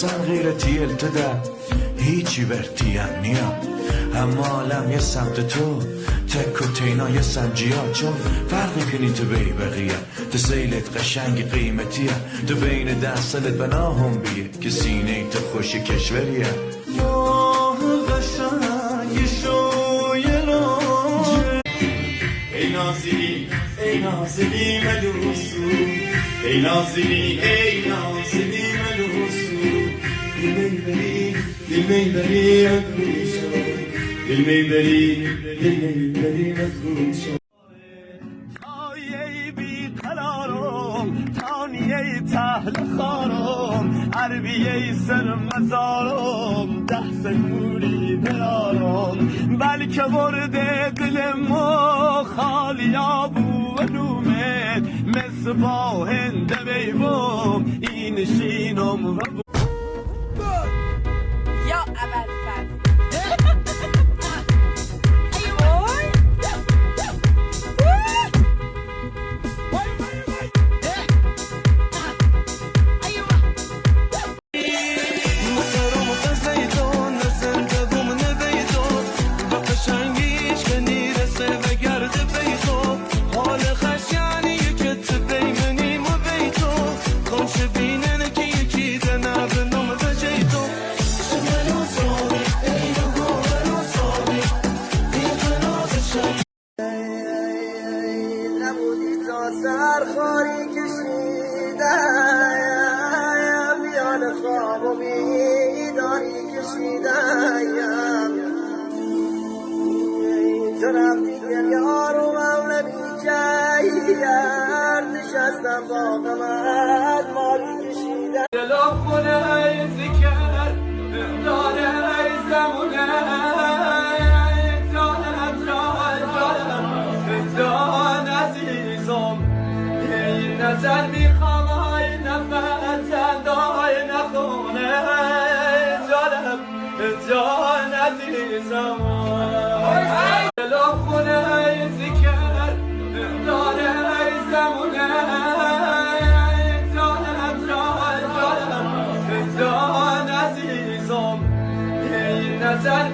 اصلا غیرتی التده هیچی ورتیم نیم اما عالم یه سمت تو تک و تینا یه سنجیا چون فرق کنی تو بی بقیه تو سیلت قشنگ قیمتیه تو بین دستلت بناهم بیه که سینه تو خوش کشوریه قشنگ شویلو ای نازلی ای نازلی ملوسو ای نازلی ای نازلی ملوسو دل میبری مکروشو دل میبری مکروشو آیه بی قرارم تانیه تهل خارم عربیه سر مزارم ده سکوری درارم بلکه برده دل ما خالیا بو و نومت مصباح هنده بیبم این شینم و یا اول فرد سرخاری کشیده میان خواب و بیداری کشیده تو رفتی که یارو مولوی کرد نشستم با غمت ماری کشیده دلم خونه ای ذکر داره ای زمونه جان عزیزم نظر میخوام های نفت های نخونه جانم جان عزیزم دلم خونه ای ذکر داره ای زمونه جانم جان عزیزم نظر